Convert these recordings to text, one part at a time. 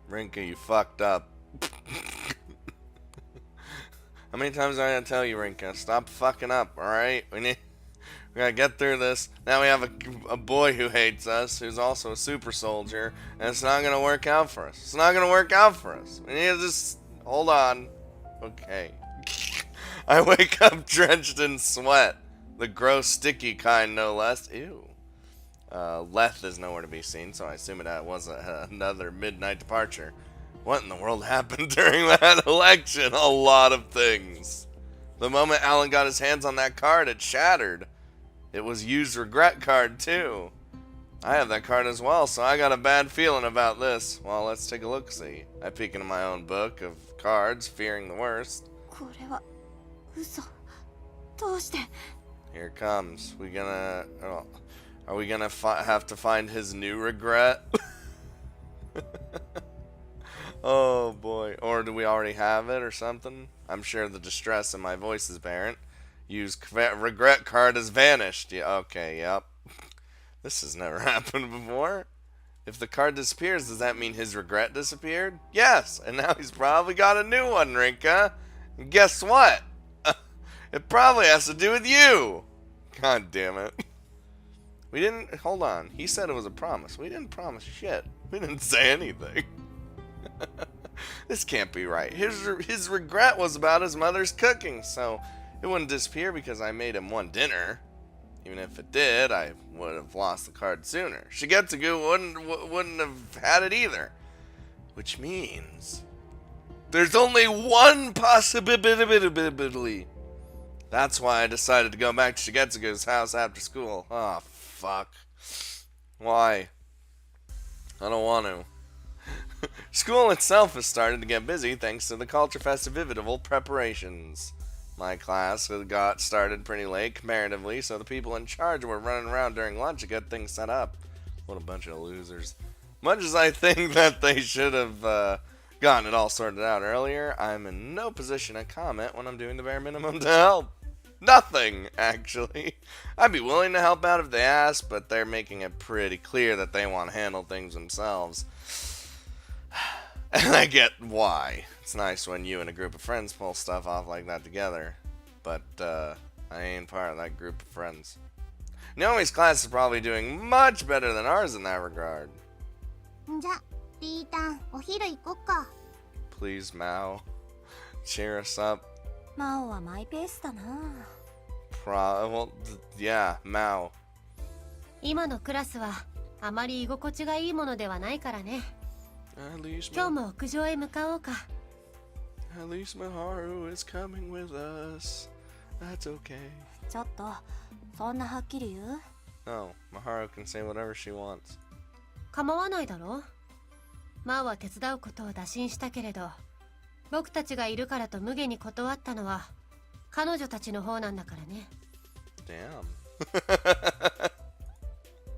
Rinka, you fucked up. How many times am I gonna tell you, Rinka? Stop fucking up, alright? We gotta get through this. Now we have a boy who hates us, who's also a super soldier, and it's not gonna work out for us. It's not gonna work out for us. We need to just hold on. Okay. I wake up drenched in sweat. The gross, sticky kind, no less. Ew. Leth is nowhere to be seen, so I assume it was another midnight departure. What in the world happened during that election? A lot of things. The moment Alan got his hands on that card, it shattered. It was used regret card, too. I have that card as well, so I got a bad feeling about this. Well, let's take a look-see. I peek into my own book of cards, fearing the worst. Here it comes. Are we gonna have to find his new regret? Oh boy. Or do we already have it or something? I'm sure the distress in my voice is apparent. Use regret card has vanished. Yeah, okay, yep. This has never happened before. If the card disappears, does that mean his regret disappeared? Yes, and now he's probably got a new one, Rinka. And guess what? It probably has to do with you. God damn it. We didn't, hold on. He said it was a promise. We didn't promise shit. We didn't say anything. This can't be right. His regret was about his mother's cooking, so it wouldn't disappear because I made him one dinner. Even if it did, I would have lost the card sooner. Shigetsugu wouldn't have had it either. Which means there's only one possibility. That's why I decided to go back to Shigetsugu's house after school. Oh, fuck. Why? I don't want to. School itself has started to get busy thanks to the Culture Festival preparations. My class got started pretty late comparatively, so the people in charge were running around during lunch to get things set up. What a bunch of losers. Much as I think that they should have gotten it all sorted out earlier, I'm in no position to comment when I'm doing the bare minimum to help. Nothing, actually. I'd be willing to help out if they asked, but they're making it pretty clear that they want to handle things themselves. And I get why. It's nice when you and a group of friends pull stuff off like that together. But, I ain't part of that group of friends. Naomi's class is probably doing much better than ours in that regard. Please, Mao. Cheer us up. Well, yeah, Mao. 今のクラスはあまり居心地がいいものではないからね。今日も屋上へ向かおうか。At least Miharu is coming with us. That's okay. ちょっと、そんなはっきり言う？ No, Miharu can say whatever she wants. 構わないだろ？マーは手伝うことを打診したけれど、僕たちがいるからと無下に断ったのは彼女たちの方なんだからね。Damn.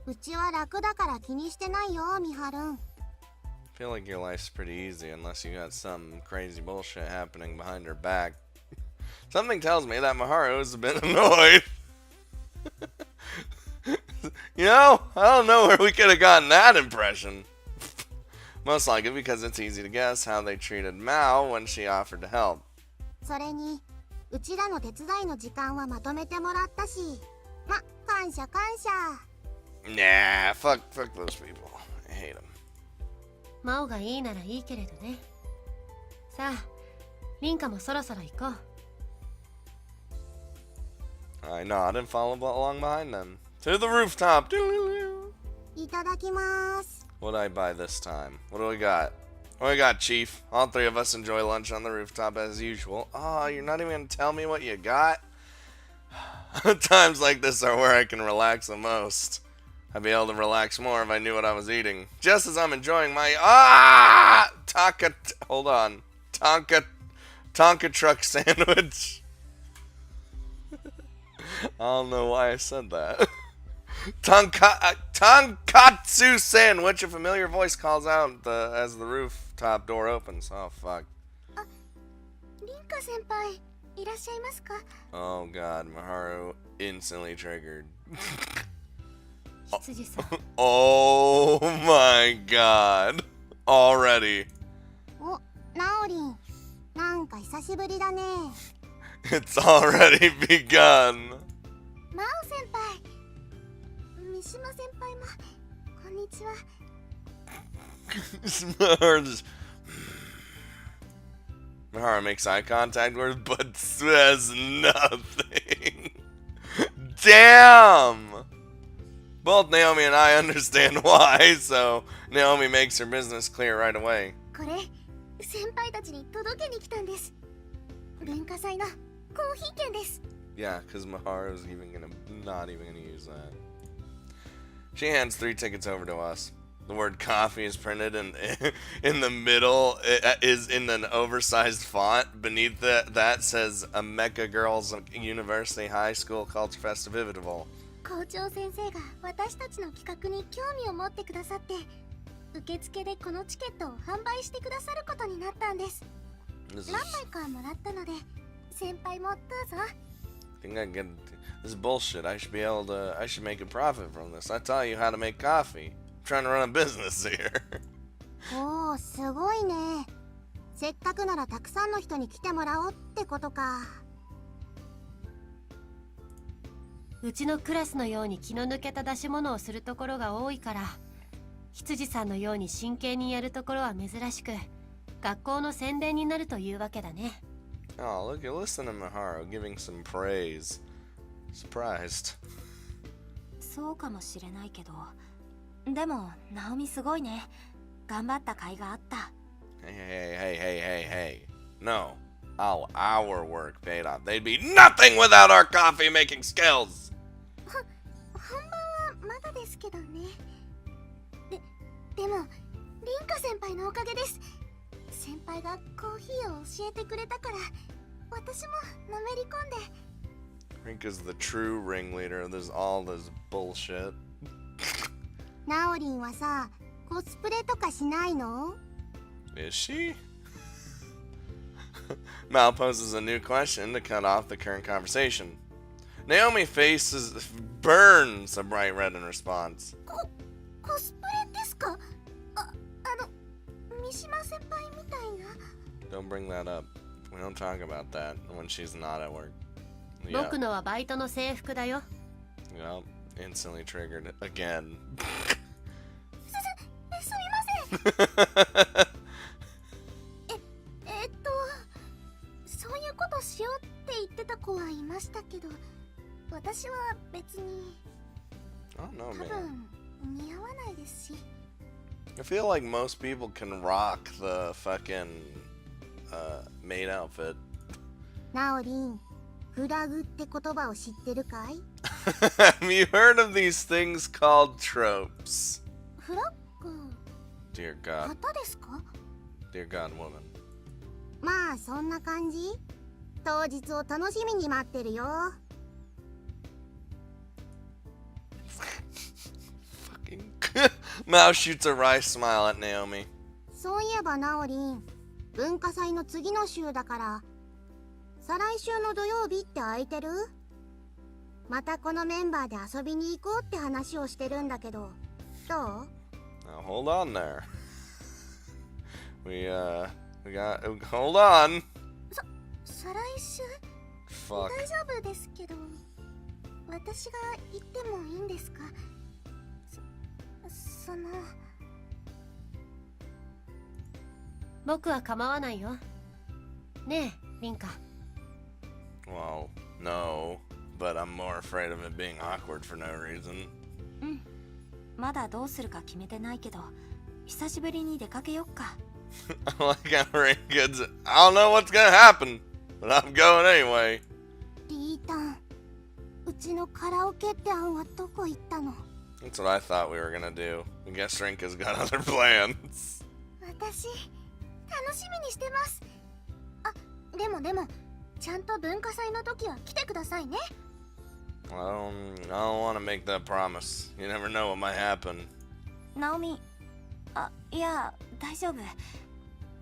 うちは楽だから気にしてないよ、ミハルン。I feel like your life's pretty easy unless you got some crazy bullshit happening behind her back. Something tells me that Miharu is a bit annoyed. You know, I don't know where we could have gotten that impression. Most likely because it's easy to guess how they treated Mao when she offered to help. それに、うちらの手伝いの時間はまとめてもらったし、ま、感謝感謝。Nah, fuck those people. I hate them. マオがいいならいいけれどね。さあ、リンカもそろそろ行こう。I nodded and followed along behind them. To the rooftop! いただきます。What'd I buy this time? What do we got? What do we got, Chief? All three of us enjoy lunch on the rooftop as usual. Oh, you're not even gonna tell me what you got? Times like this are where I can relax the most. I'd be able to relax more if I knew what I was eating. Just as I'm enjoying my Tonka truck sandwich. I don't know why I said that. Tonkatsu sandwich. A familiar voice calls out as the rooftop door opens. Oh fuck. リンカ先輩、いらっしゃいますか？ Oh god, Miharu instantly triggered. 羊さん。Oh my god. Already. ナオリン、なんか久しぶりだね。It's already begun. マオ先輩、三島先輩もこんにちは。Miharu makes eye contact with her, but says nothing. Damn! Both Naomi and I understand why, so Naomi makes her business clear right away. これ先輩たちに届けに来たんです。文化祭のコーヒー券です。 Yeah, because Miharu's not even gonna use that. She hands 3 tickets over to us. The word coffee is printed in the middle. It is in an oversized font. Beneath that says a Mecca Girls University High School Culture Festival. 校長先生が私たちの企画に興味を持ってくださって、受付でこのチケットを販売してくださることになったんです。何枚かもらったので、先輩もどうぞ。I think I get this is bullshit. I should make a profit from this. I taught you how to make coffee. I'm trying to run a business here. おー、すごいね。せっかくならたくさんの人に来てもらおうってことか。うちのクラスのように気の抜けた出し物をするところが多いから、羊さんのように真剣にやるところは珍しく、学校の宣伝になるというわけだね。Oh, listen to Miharu giving some praise. Surprised. そうかもしれないけど、でもナオミすごいね。頑張った甲斐があった。Hey. No. Our work paid off. They'd be nothing without our coffee making skills. 本番はまだですけどね。でもリンカ先輩のおかげです。先輩がコーヒーを教えてくれたから、私ものめり込んで。Rinka's the true ringleader of all this bullshit. ナオリンはさ、コスプレとかしないの？ Is she? Mal poses a new question to cut off the current conversation. Naomi burns a bright red in response. コスプレですか？三島先輩みたいな。 Don't bring that up. We don't talk about that when she's not at work. 僕のはバイトの制服だよ。Yep. Instantly triggered again. すみません。そういうことしようって言ってた子はいましたけど、私は別に I don't know, 多 man. 分似合わないですし。I feel like most people can rock the fucking maid outfit. ナオリン、フラグって言葉を知ってるかい？ Have you heard of these things called tropes? フラッグ Dear God. 旗ですか？ Dear God, woman. まあそんな感じ。当日を楽しみに待ってるよ。Mao shoots a wry smile at Naomi. そういえばナオリン、文化祭の次の週だから、再来週の土曜日って空いてる？またこのメンバーで遊びに行こうって話をしてるんだけど、どう？ Now hold on there. We got hold on. 再来週？ Fuck. 大丈夫ですけど、私が行ってもいいんですか？その僕は構わないよ。ねえ、リンカ。Well, no, but I'm more afraid of it being awkward for no reason. うん。まだどうするか決めてないけど、久しぶりに出かけよっか。I like how Rinka's. I don't know what's gonna happen, but I'm going anyway. リータン、うちのカラオケって案はどこ行ったの？ That's what I thought we were gonna do. I guess Rinka's got other plans. 私、楽しみにしてます。あ、でも、ちゃんと文化祭の時は来てくださいね。I don't want to make that promise. You never know what might happen. ナオミ、いや、大丈夫。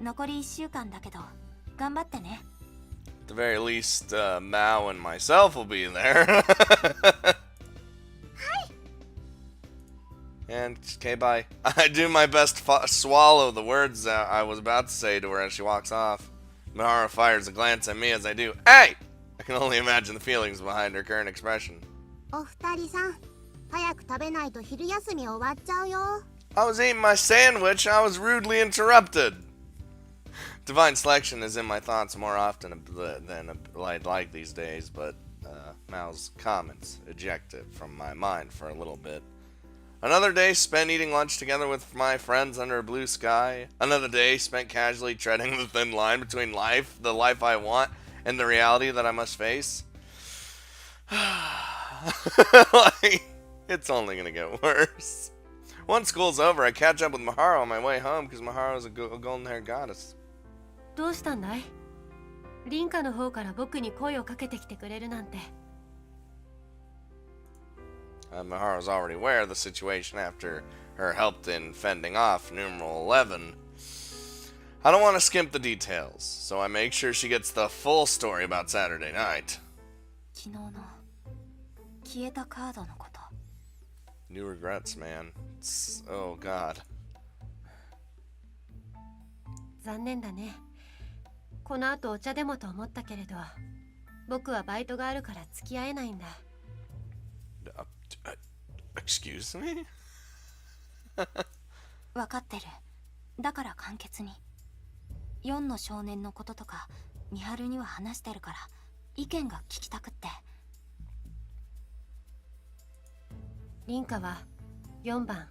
残り1週間だけど、頑張ってね。At the very least, Mao and myself will be there. And, okay, bye. I do my best to swallow the words that I was about to say to her as she walks off. Miharu fires a glance at me as I do. Hey! I can only imagine the feelings behind her current expression. お二人さん、早く食べないと昼休み終わっちゃうよ。 I was eating my sandwich. I was rudely interrupted. Divine selection is in my thoughts more often than I'd like these days, but Mao's comments ejected from my mind for a little bit. Another day spent eating lunch together with my friends under a blue sky. Another day spent casually treading the thin line between life, the life I want, and the reality that I must face. Like, it's only gonna get worse. Once school's over, I catch up with Miharu on my way home because Miharu is a golden-haired goddess. どうしたんだい？凛花の方から僕に声をかけてきてくれるなんて。Miharu's already aware of the situation after her help in fending off numeral 11. I don't want to skimp the details, so I make sure she gets the full story about Saturday night. 昨日の消えたカードのこと。 New regrets, man. Oh, God. 残念だね。この後お茶でもと思ったけれど、僕はバイトがあるから付き合えないんだ。Excuse me? 分かってる。だから簡潔に。4の少年のこととか、美晴には話してるから、意見が聞きたくって。凛花は4番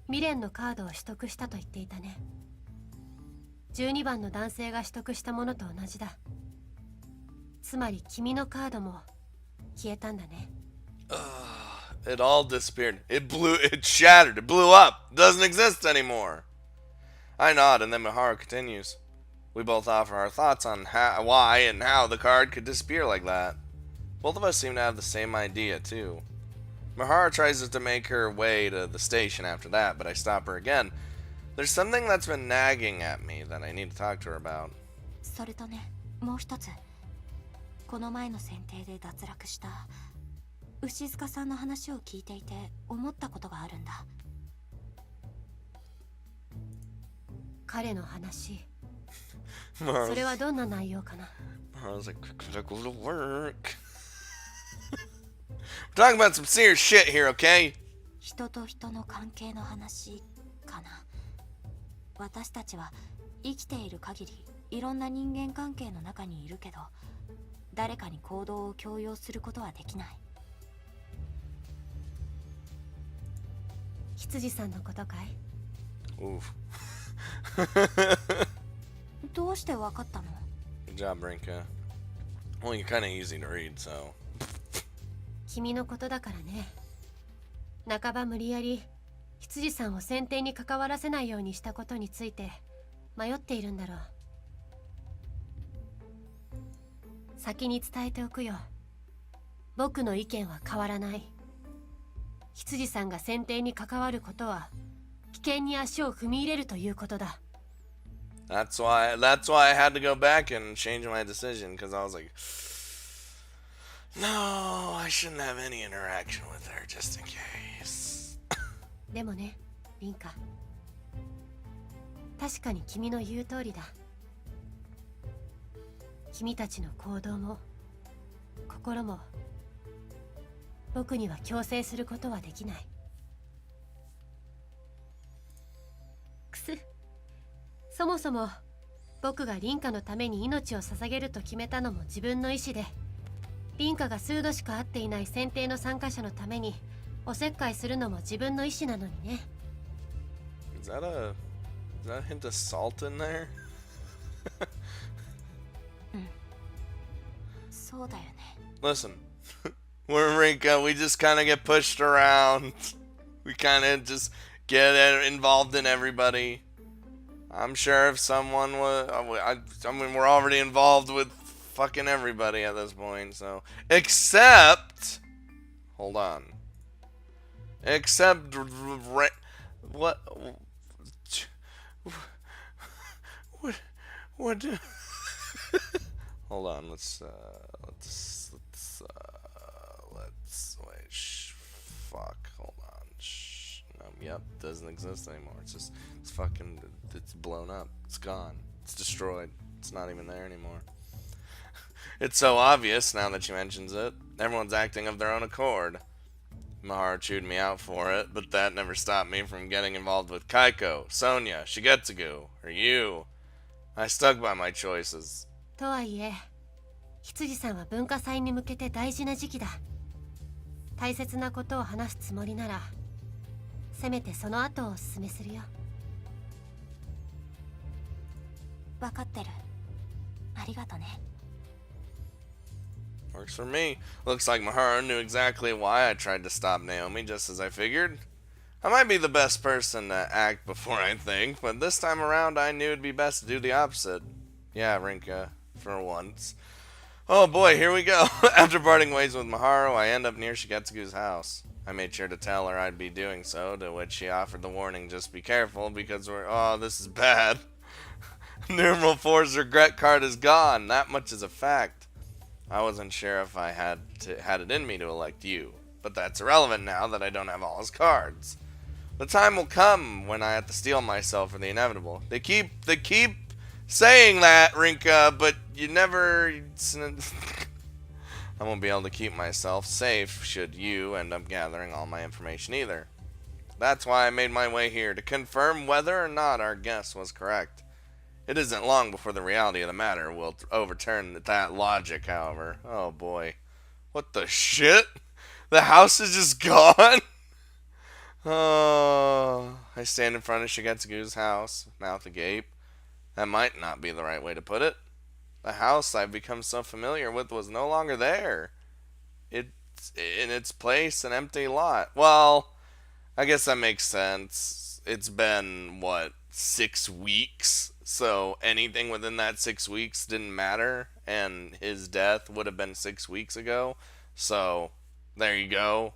未練のカードを取得したと言っていたね。12番の男性が取得したものと同じだ。つまり君のカードも消えたんだね。It all disappeared. It shattered, it blew up, doesn't exist anymore. I nod and then Miharu continues. We both offer our thoughts on why and how the card could disappear like that. Both of us seem to have the same idea too. Miharu tries to make her way to the station after that, but I stop her again. There's something that's been nagging at me that I need to talk to her about. それとね、もう一つ。この前の選定で脱落した牛塚さんの話を聞いていて思ったことがあるんだ。彼の話。それはどんな内容かな。Miharu's like, gotta go to work. We're talking about some serious shit here, okay? 人と人の関係の話かな。私たちは生きている限りいろんな人間関係の中にいるけど、誰かに行動を強要することはできない。羊さんのことかい？ Oof. どうしてわかったの？ Good job, Brinka. Well, you're kind of easy to read, so. 君のことだからね。半ば無理やり羊さんを選定に関わらせないようにしたことについて迷っているんだろう。先に伝えておくよ。僕の意見は変わらない。羊さんが選定に関わることは危険に足を踏み入れるということだ。That's why I had to go back and change my decision, because I was like, no, I shouldn't have any interaction with her just in case. でもね、凛花。確かに君の言う通りだ。君たちの行動も心も僕には強制することはできない。くす。そもそも僕が凛花のために命を捧げると決めたのも自分の意志で、凛花が数度しか会っていない選定の参加者のためにおせっかいするのも自分の意志なのにね。Is that a hint of salt in there? そうだよね。 Listen, we're Rinka. We just kind of get pushed around. We kind of just get involved in everybody. I'm sure if someone was, I mean, we're already involved with fucking everybody at this point, so. Except, hold on. Except, what, what, hold on, let's, wait, fuck, hold on, no, Yep, doesn't exist anymore. It's fucking, it's blown up. It's gone. It's destroyed. It's not even there anymore. It's so obvious now that she mentions it. Everyone's acting of their own accord. Miharu chewed me out for it, but that never stopped me from getting involved with Kaiko, Sonia, Shigetsugu, or you. I stuck by my choices. とはいえ羊さんは文化祭に向けて大事な時期だ。大切なことを話すつもりならせめてその後をおすすめするよ。分かってる。ありがとね。Works for me. Looks like Miharu knew exactly why I tried to stop Naomi, just as I figured. I might be the best person to act before I think, but this time around I knew it'd be best to do the opposite. Yeah, Rinka, for once. Oh boy, here we go. After parting ways with Miharu, I end up near Shigetsugu's house. I made sure to tell her I'd be doing so, to which she offered the warning, just be careful, because oh, this is bad. Numeral 4's regret card is gone. That much is a fact. I wasn't sure if I had it in me to elect you, but that's irrelevant now that I don't have all his cards. The time will come when I have to steel myself for the inevitable. They keep saying that, Rinka, but you never... I won't be able to keep myself safe should you end up gathering all my information either. That's why I made my way here, to confirm whether or not our guess was correct. It isn't long before the reality of the matter will overturn that logic, however. Oh boy. What the shit? The house is just gone? Oh. I stand in front of Shigetsugu's house, mouth agape. That might not be the right way to put it. The house I've become so familiar with was no longer there. It's in its place an empty lot. Well, I guess that makes sense. It's been, what, 6 weeks? So anything within that 6 weeks didn't matter, and his death would have been 6 weeks ago. So there you go.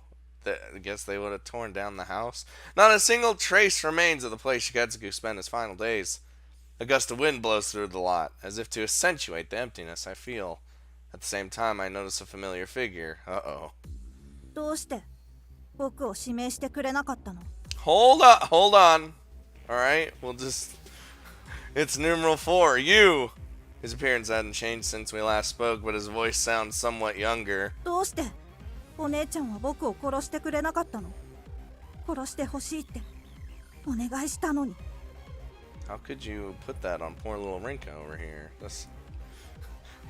I guess they would have torn down the house. Not a single trace remains of the place Shigetsugu spent his final days. A gust of wind blows through the lot, as if to accentuate the emptiness I feel. At the same time, I notice a familiar figure. Uh-oh. どうして僕を指名してくれなかったの？ Hold on. Alright, we'll just... It's numeral 4, you! His appearance hadn't changed since we last spoke, but his voice sounds somewhat younger. どうしてお姉ちゃんは僕を殺してくれなかったの？殺してほしいってお願いしたのに。 How could you put that on poor little Rinka over here?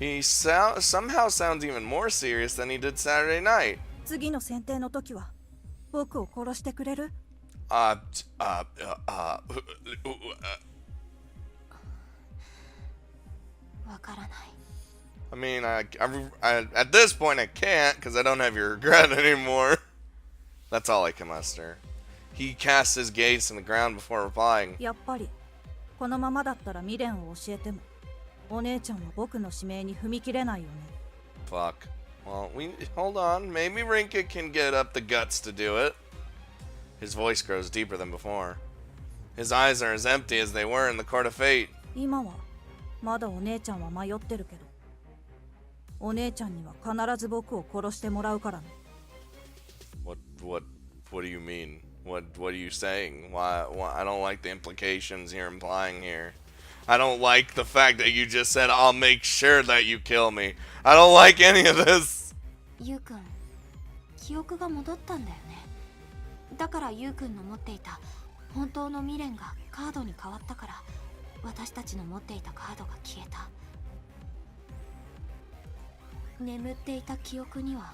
He somehow sounds even more serious than he did Saturday night. 次の選定の時は僕を殺してくれる？わからない。 I mean, at this point I can't, because I don't have your regret anymore. That's all I can muster. He casts his gaze to the ground before replying. やっぱりこのままだったら未練を教えてもお姉ちゃんは僕の指名に踏み切れないよね。 Fuck. Well, hold on. Maybe Rinka can get up the guts to do it. His voice grows deeper than before. His eyes are as empty as they were in the court of fate. 今はまだお姉ちゃんは迷ってるけどお姉ちゃんには必ず僕を殺してもらうからね。 What do you mean? What are you saying? Why I don't like the implications you're implying here. I don't like the fact that you just said I'll make sure that you kill me. I don't like any of this. ゆうくん、記憶が戻ったんだよね。だからゆうくんの持っていた本当の未練がカードに変わったから私たちの持っていたカードが消えた。眠っていた記憶には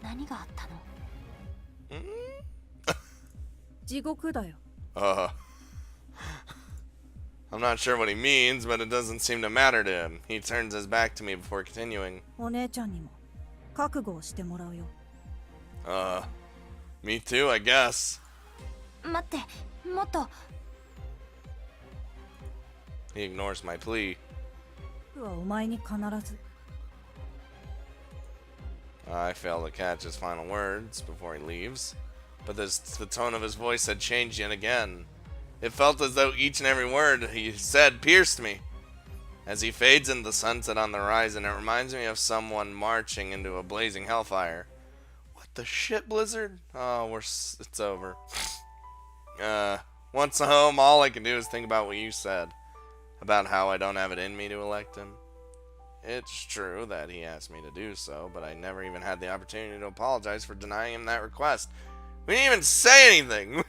何があったの？地獄だよ。 I'm not sure what he means, but it doesn't seem to matter to him. He turns his back to me before continuing. お姉ちゃんにも覚悟をしてもらうよ。 Me too, I guess. 待って、もっと。 He ignores my plea. 僕はお前に必ず。 I fail to catch his final words before he leaves, but the tone of his voice had changed yet again. It felt as though each and every word he said pierced me. As he fades into the sunset on the horizon, it reminds me of someone marching into a blazing hellfire. What the shit, Blizzard? Oh, it's over. once home, all I can do is think about what you said about how I don't have it in me to elect him. It's true that he asked me to do so, but I never even had the opportunity to apologize for denying him that request. We didn't even say anything.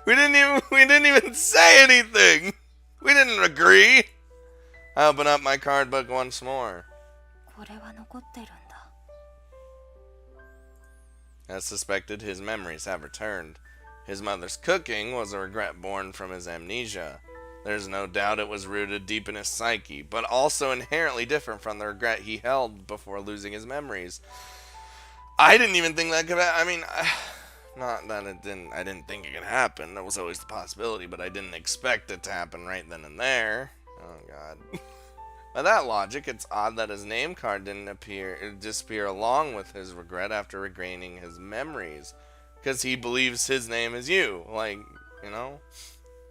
We didn't even say anything. We didn't agree. I open up my card book once more. これは残ってるんだ。 As suspected, his memories have returned. His mother's cooking was a regret born from his amnesia. There's no doubt it was rooted deep in his psyche, but also inherently different from the regret he held before losing his memories. I didn't even think that could I mean, not that it didn't, I didn't think it could happen. That was always the possibility, but I didn't expect it to happen right then and there. Oh, God. By that logic, it's odd that his name card didn't disappear along with his regret after regaining his memories. Because he believes his name is you. Like, you know?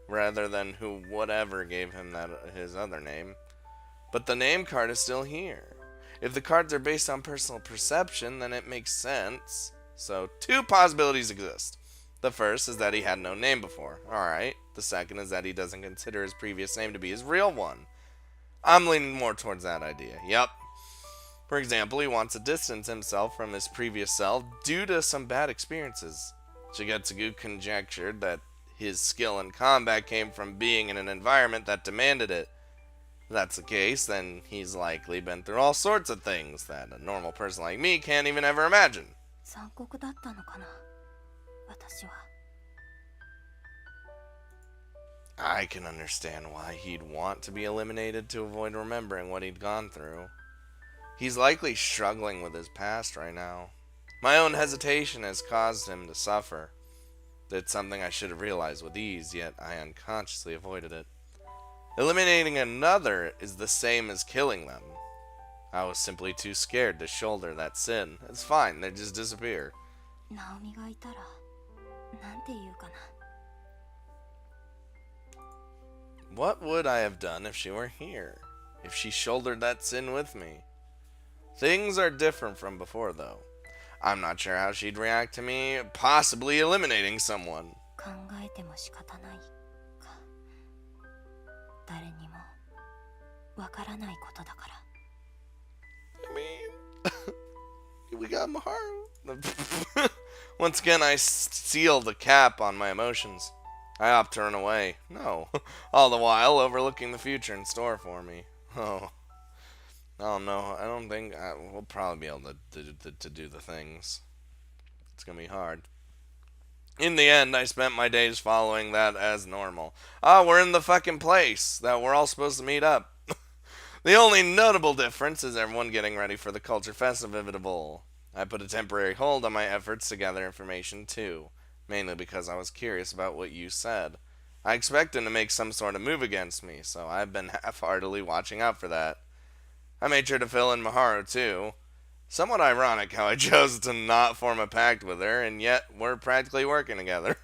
Rather than whatever gave him his other name. But the name card is still here. If the cards are based on personal perception, then it makes sense. So, two possibilities exist. The first is that he had no name before. Alright. The second is that he doesn't consider his previous name to be his real one. I'm leaning more towards that idea. Yep. For example, he wants to distance himself from his previous self due to some bad experiences. Shigetsugu conjectured that his skill in combat came from being in an environment that demanded it. If that's the case, then he's likely been through all sorts of things that a normal person like me can't even ever imagine. 残酷だったのかな、私は。 I can understand why he'd want to be eliminated to avoid remembering what he'd gone through. He's likely struggling with his past right now. My own hesitation has caused him to suffer. It's something I should have realized with ease, yet I unconsciously avoided it. Eliminating another is the same as killing them. I was simply too scared to shoulder that sin. It's fine, they just disappear. ナオミがいたら、なんて言うかな。 What would I have done if she were here? If she shouldered that sin with me? Things are different from before, though. I'm not sure how she'd react to me possibly eliminating someone. 考えても仕方ないか。誰にもわからないことだから。 I mean, we got Miharu. Once again, I seal the cap on my emotions. I opt to run away. No. All the while overlooking the future in store for me. Oh. Oh no, I don't think we'll probably be able to do the things. It's gonna be hard. In the end, I spent my days following that as normal. Ah, we're in the fucking place that we're all supposed to meet up. The only notable difference is everyone getting ready for the Culture Festival. I put a temporary hold on my efforts to gather information too, mainly because I was curious about what you said. I expect him to make some sort of move against me, so I've been half-heartedly watching out for that. I made sure to fill in Miharu too. Somewhat ironic how I chose to not form a pact with her, and yet we're practically working together.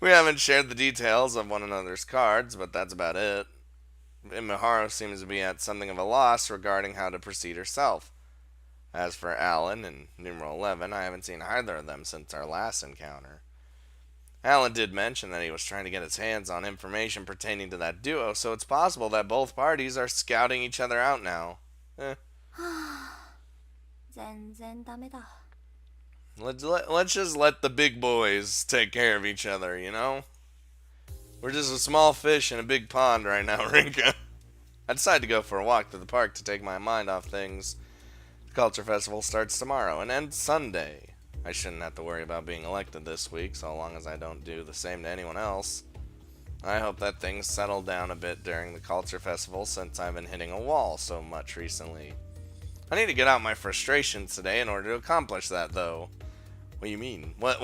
We haven't shared the details of one another's cards, but that's about it. Miharu seems to be at something of a loss regarding how to proceed herself. As for Alan and numeral 11, I haven't seen either of them since our last encounter. Alan did mention that he was trying to get his hands on information pertaining to that duo, so it's possible that both parties are scouting each other out now. 全然ダメだ。 Let's just let the big boys take care of each other, you know? We're just a small fish in a big pond right now, Rinka. I decided to go for a walk to the park to take my mind off things. The Culture Festival starts tomorrow and ends Sunday. I shouldn't have to worry about being elected this week, so long as I don't do the same to anyone else. I hope that things settle down a bit during the Culture Festival since I've been hitting a wall so much recently. I need to get out my frustrations today in order to accomplish that, though. What do you mean? What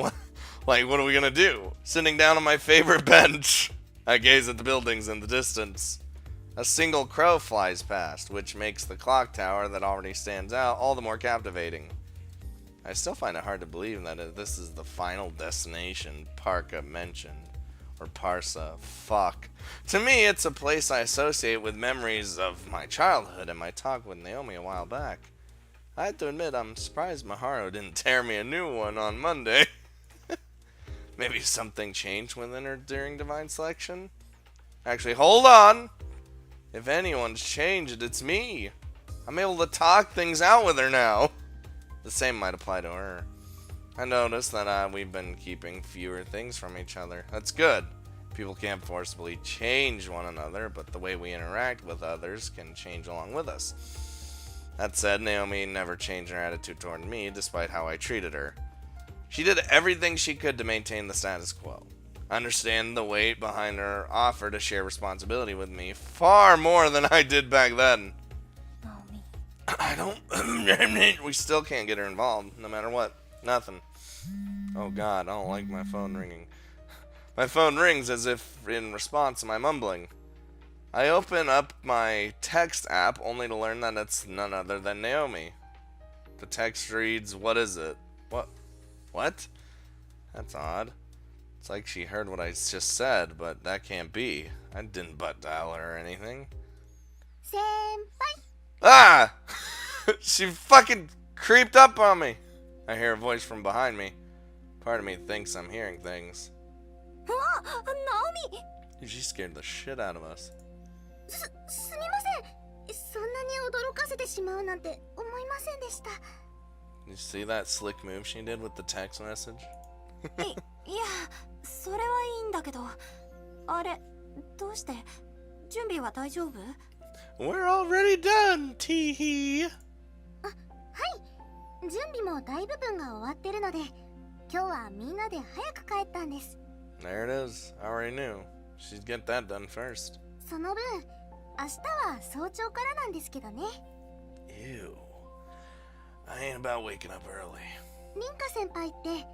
are we gonna do? Sitting down on my favorite bench, I gaze at the buildings in the distance. A single crow flies past, which makes the clock tower that already stands out all the more captivating. I still find it hard to believe that this is the final destination Parka mentioned. Or Parsa. Fuck. To me, it's a place I associate with memories of my childhood and my talk with Naomi a while back. I have to admit, I'm surprised Miharu didn't tear me a new one on Monday. Maybe something changed within her during divine selection? Actually, hold on! If anyone's changed, it's me. I'm able to talk things out with her now. The same might apply to her. I noticed that we've been keeping fewer things from each other. That's good. People can't forcibly change one another, but the way we interact with others can change along with us. That said, Naomi never changed her attitude toward me, despite how I treated her. She did everything she could to maintain the status quo. I understand the weight behind her offer to share responsibility with me far more than I did back then. Naomi. I don't... We still can't get her involved, no matter what. Nothing. Oh god, I don't like my phone ringing. My phone rings as if in response to my mumbling. I open up my text app only to learn that it's none other than Naomi. The text reads, "What is it?" What? That's odd. It's like she heard what I just said, but that can't be. I didn't butt dial her or anything. Senpai. Ah! She fucking creeped up on me. I hear a voice from behind me. Part of me thinks I'm hearing things. Naomi! She scared the shit out of us. すみません。そんなに驚かせてしまうなんて思いませんでした。 You see that slick move she did with the text message? いや、それはいいんだけど、あれ、どうして準備は大丈夫？ We're already done, teehee. はい。準備も大部分が終わってるので、今日はみんなで早く帰ったんです。 There it is. I already knew. She'd get that done first. その分、明日は早朝からなんですけどね。 Ew. I ain't about waking up early. リンカ先輩って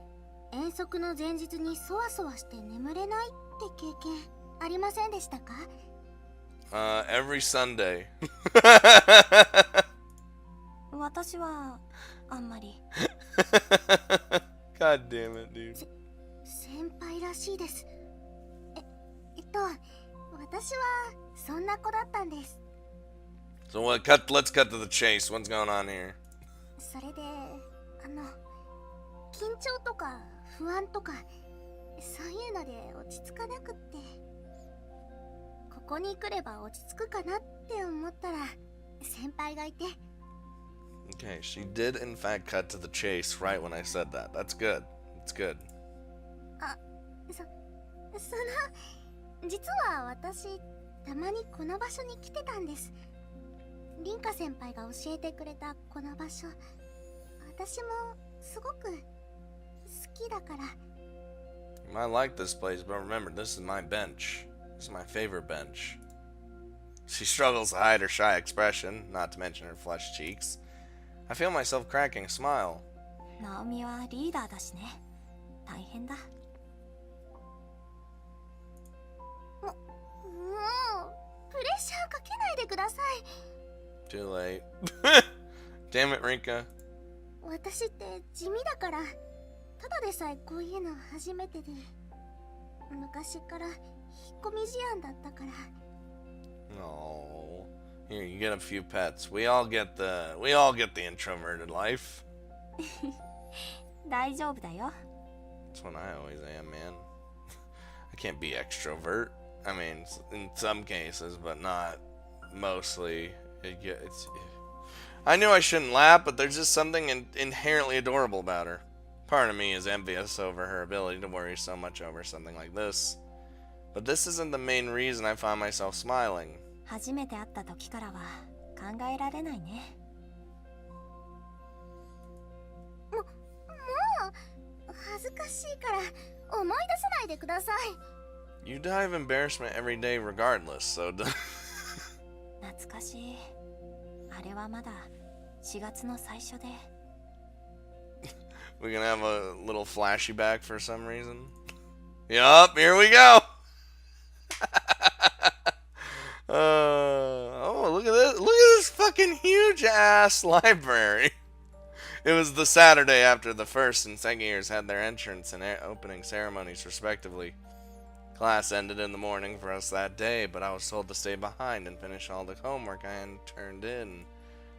遠足の前日にそわそわして眠れないって経験ありませんでしたか？ Every Sunday. 私はあんまり。God damn it, dude. 先輩らしいです。私はそんな子だったんです。 So let's cut to the chase. What's going on here? それで緊張とか不安とかそういうので落ち着かなくって、ここに来れば落ち着くかなって思ったら先輩がいて。 Okay, she did in fact cut to the chase right when I said that. That's good. It's good. 実は私たまにこの場所に来てたんです。リンカ先輩が教えてくれたこの場所、私もすごく好きだから。 You might like this place, but remember, this is my bench. This is my favorite bench. She struggles to hide her shy expression, not to mention her flushed cheeks. I feel myself cracking a smile. ナオミはリーダーだしね。大変だ。もうプレッシャーかけないでください。 Too late. Damn it, Rinka. 私って地味だから、ただでさえこういうの初めてで、昔から引っ込み思案だったから。 No. Here, you get a few pets. We all get the introverted life. 大丈夫だよ。 That's what I always am, man. I can't be extrovert. I mean, in some cases, but not mostly. I knew I shouldn't laugh, but there's just something inherently adorable about her. Part of me is envious over her ability to worry so much over something like this. But this isn't the main reason I find myself smiling. 初めて会った時からは考えられないね。もう恥ずかしいから思い出さないでください。 You die of embarrassment every day regardless, so... 懐かしい。あれはまだ4月の最初で。 We're gonna have a little flashback for some reason. Yup, here we go! Oh, look at this. Look at this fucking huge ass library. It was the Saturday after the first and second years had their entrance and opening ceremonies respectively. Class ended in the morning for us that day, but I was told to stay behind and finish all the homework I hadn't turned in.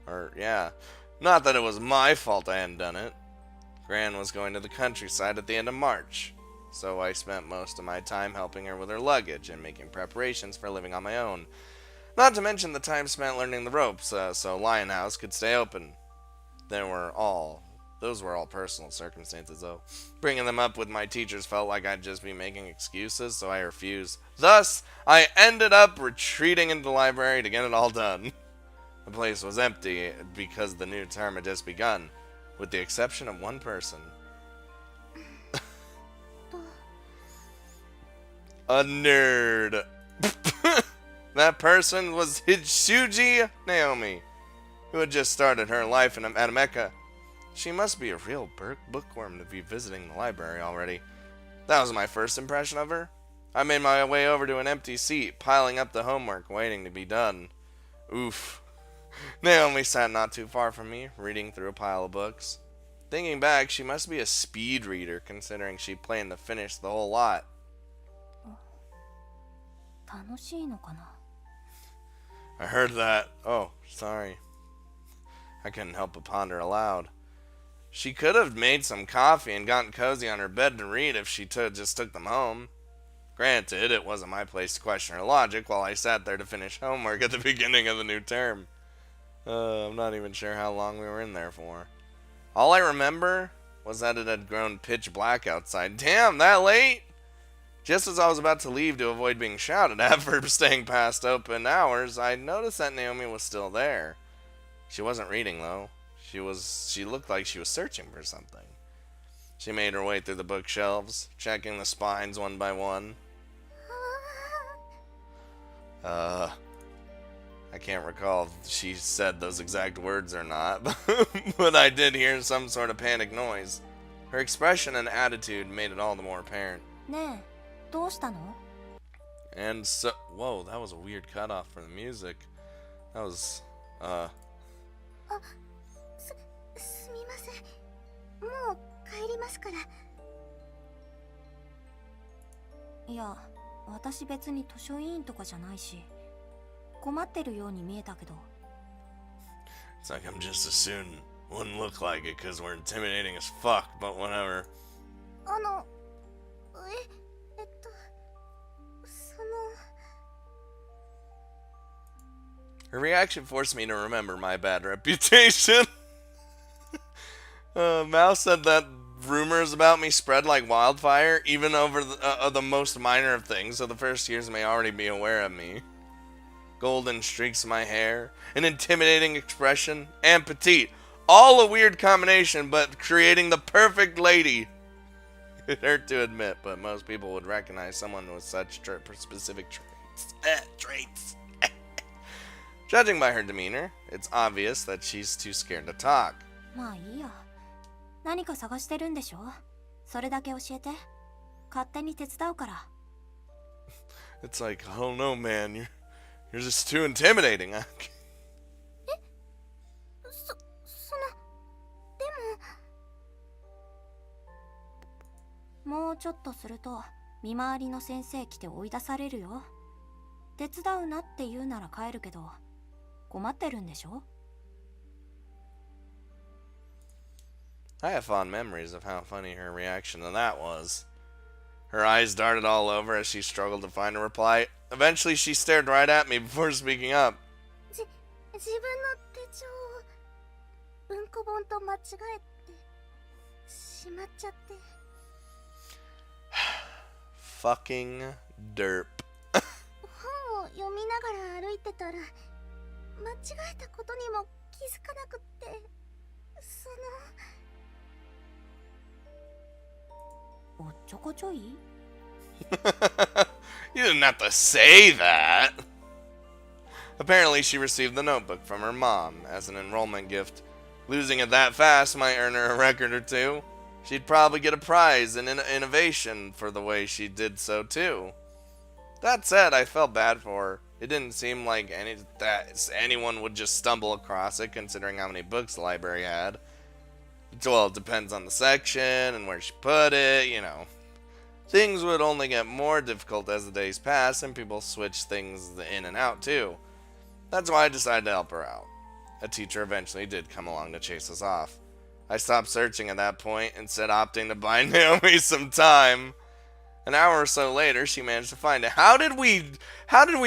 Or, yeah. Not that it was my fault I hadn't done it. Gran was going to the countryside at the end of March. so I spent most of my time helping her with her luggage and making preparations for living on my own. Not to mention the time spent learning the ropes so Lion House could stay open. Those were all personal circumstances, though. Bringing them up with my teachers felt like I'd just be making excuses, so I refused. Thus, I ended up retreating into the library to get it all done. The place was empty because the new term had just begun, with the exception of one person. A nerd. That person was Hitsuji Naomi, who had just started her life at Mecca. She must be a real bookworm to be visiting the library already. That was my first impression of her. I made my way over to an empty seat, piling up the homework, waiting to be done. Oof. Naomi sat not too far from me, reading through a pile of books. Thinking back, she must be a speed reader, considering she planned to finish the whole lot. 楽しいのかな? I heard that. Oh, sorry. I couldn't help but ponder aloud. She could have made some coffee and gotten cozy on her bed to read if she just took them home. Granted, it wasn't my place to question her logic while I sat there to finish homework at the beginning of the new term. I'm not even sure how long we were in there for. All I remember was that it had grown pitch black outside. Damn, that late? Just as I was about to leave to avoid being shouted at for staying past open hours, I noticed that Naomi was still there. She wasn't reading, though. She looked like she was searching for something. She made her way through the bookshelves, checking the spines one by one. I can't recall if she said those exact words or not, but I did hear some sort of panic noise. Her expression and attitude made it all the more apparent. ねえ、どうしたの? And so, whoa, that was a weird cutoff for the music. That was, すみません。もう帰りますから。いや、私別に図書委員とかじゃないし、困ってるように見えたけど。It's like I'm just a student. Wouldn't look like it because we're intimidating as fuck, but whatever. その... Her reaction forced me to remember my bad reputation. Mao said that rumors about me spread like wildfire, even over the most minor of things, so the first years may already be aware of me. Golden streaks in my hair, an intimidating expression, and petite. All a weird combination, but creating the perfect lady. It hurt to admit, but most people would recognize someone with such specific traits. Judging by her demeanor, it's obvious that she's too scared to talk. まあいいや。何か探してるんでしょ? それだけ教えて。勝手に手伝うから。 It's like, I don't know, man. You're just too intimidating. もうちょっとすると見回りの先生来て追い出されるよ。手伝うなって言うなら帰るけど、困ってるんでしょ? I have fond memories of how funny her reaction to that was. Her eyes darted all over as she struggled to find a reply. Eventually, she stared right at me before speaking up. 自分の手帳を文庫本と間違えてしまっちゃって。Fucking derp. 本を読みながら歩いてたら間違えたことにも気づかなくって、その... おっちょこちょい? You didn't have to say that. Apparently, she received the notebook from her mom as an enrollment gift. Losing it that fast might earn her a record or two. She'd probably get a prize in innovation for the way she did so, too. That said, I felt bad for her. It didn't seem like anyone would just stumble across it, considering how many books the library had. Well, it depends on the section and where she put it, you know. Things would only get more difficult as the days passed and people switched things in and out, too. That's why I decided to help her out. A teacher eventually did come along to chase us off. I stopped searching at that point, instead opting to buy Naomi some time. An hour or so later, she managed to find it. How did we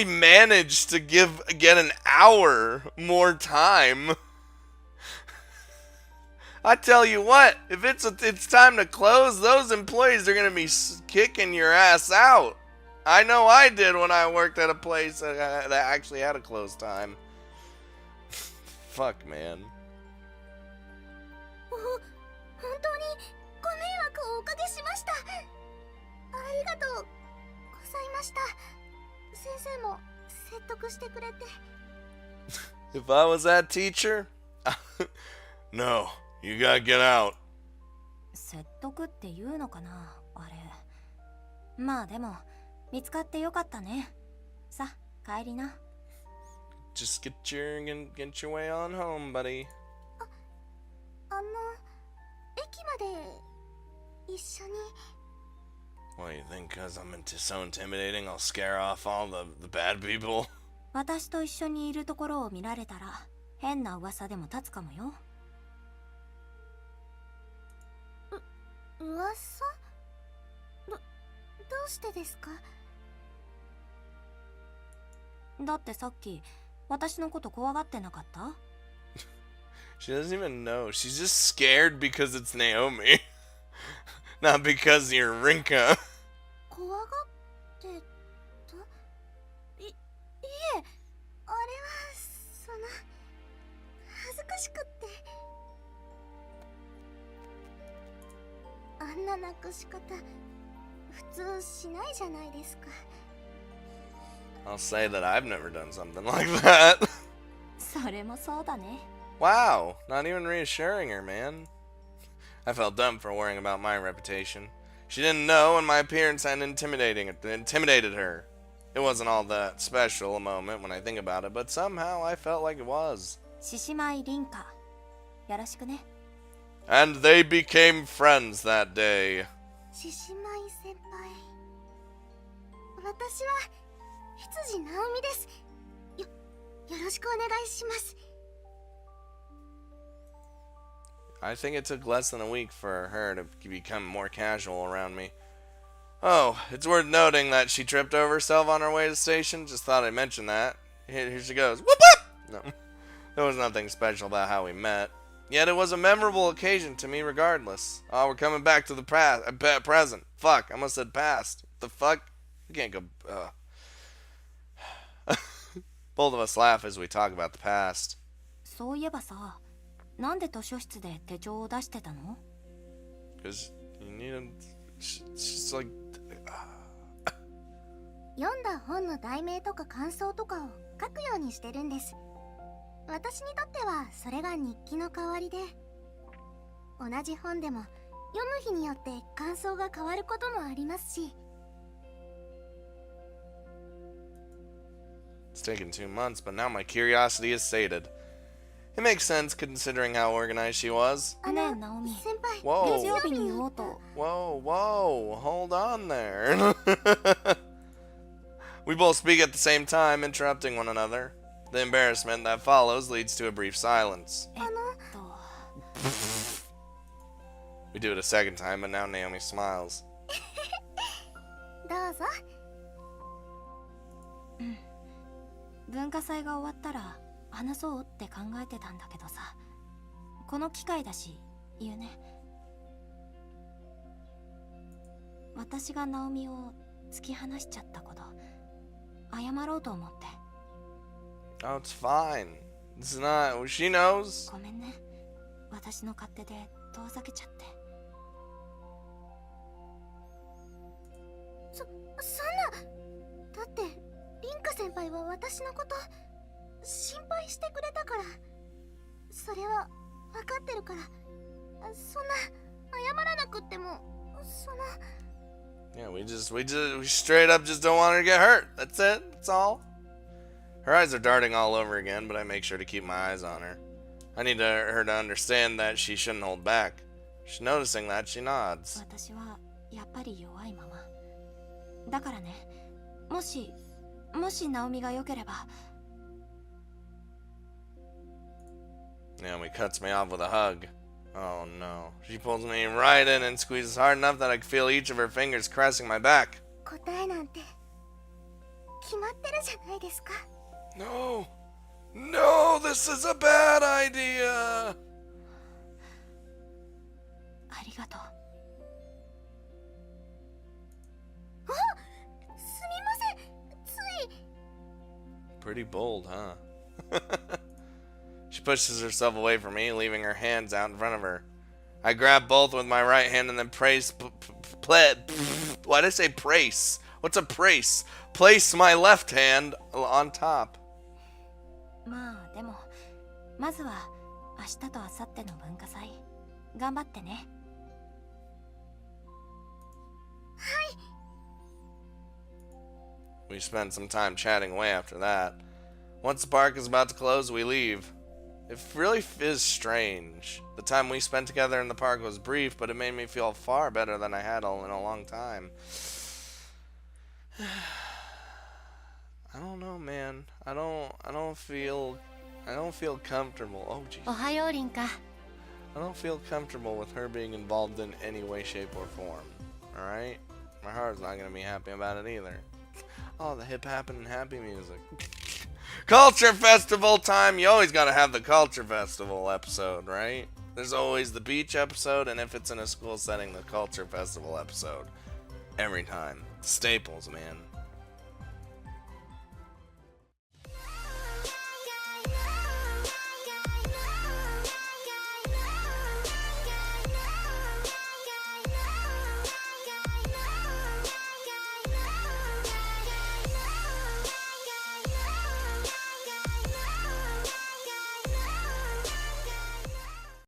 manage to get an hour more time? I tell you what, if it's time to close, those employees are gonna be kicking your ass out. I know I did when I worked at a place that actually had a close time. Fuck, man. 本当にご迷惑をおかけしました。ありがとうございました。先生も説得してくれて。If I was that teacher, no, you gotta get out. 説得って言うのかな、あれ。まあでも見つかってよかったね。さ、帰りな。Just get your way on home, buddy. 駅まで一緒に。What, you think because I'm so intimidating I'll scare off all the bad people? 私と一緒にいるところを見られたら変な噂でも立つかもよ。噂？どうしてですか？だってさっき私のこと怖がってなかった？ She doesn't even know. She's just scared because it's Naomi. Not because you're Rinka. 怖がってた？いえ、あれは恥ずかしくって。あんななくし方普通しないじゃないですか。 I'll say that I've never done something like that. それもそうだね。 Wow, not even reassuring her, man. I felt dumb for worrying about my reputation. She didn't know, and my appearance had intimidated her. It wasn't all that special a moment when I think about it, but somehow I felt like it was. 獅子舞凛花、よろしくね。 And they became friends that day. 獅子舞先輩、私は羊直美です。よろしくお願いします。 I think it took less than a week for her to become more casual around me. Oh, it's worth noting that she tripped over herself on her way to the station. Just thought I'd mention that. Here she goes. Whoop whoop! No, there was nothing special about how we met. Yet it was a memorable occasion to me regardless. Oh, we're coming back to the present. Fuck, I almost said past. The fuck? We can't go... Both of us laugh as we talk about the past. そういえばさ、なんで図書室で手帳を出してたの？ Because you need a... She's like... 読んだ本の題名とか感想とかを書くようにしてるんです。私にとってはそれが日記の代わりで、同じ本でも読む日によって感想が変わることもありますし。 It's taken 2 months, but now my curiosity is sated. It makes sense considering how organized she was. ねえ、ナオミ。先輩、 Whoa. 月曜日に言おうと。 Whoa, hold on there. We both speak at the same time, interrupting one another. The embarrassment that follows leads to a brief silence. We do it a second time, but now Naomi smiles. どうぞ。文化祭が終わったら話そうって考えてたんだけどさ、この機会だし言うね。私がナオミを突き放しちゃったこと謝ろうと思って。 Oh, it's fine. It's not... She knows. ごめんね、私の勝手で遠ざけちゃって。そんな。だって凛花先輩は私のこと心配してくれたから。それは分かってるから。そんな謝らなくっても。Yeah, we straight up just don't want her to get hurt. That's it. That's all. Her eyes are darting all over again, but I make sure to keep my eyes on her. I need her to understand that she shouldn't hold back. She's noticing that, she nods. 私はやっぱり弱いまま。だからね、もしナオミが良ければ。 Naomi cuts me off with a hug. Oh no. She pulls me right in and squeezes hard enough that I can feel each of her fingers caressing my back. 答えなんて決まってるじゃないですか。 No. No, this is a bad idea. ありがとう。すみません、つい。 Pretty bold, huh? She pushes herself away from me, leaving her hands out in front of her. I grab both with my right hand and then why did I say prace? What's a prace? Place my left hand on top. まあでもまずは明日と明後日の文化祭頑張ってね。 We spend some time chatting away after that. Once the park is about to close, we leave. It really is strange. The time we spent together in the park was brief, but it made me feel far better than I had in a long time. I don't know, man. I don't feel comfortable. Oh jeez. おはようリンカ。 I don't feel comfortable with her being involved in any way, shape, or form. Alright? My heart's not gonna be happy about it either. Oh, the hip happin' and happy music. Culture Festival time! You always gotta have the Culture Festival episode, right? There's always the beach episode, and if it's in a school setting, the Culture Festival episode. Every time. Staples, man.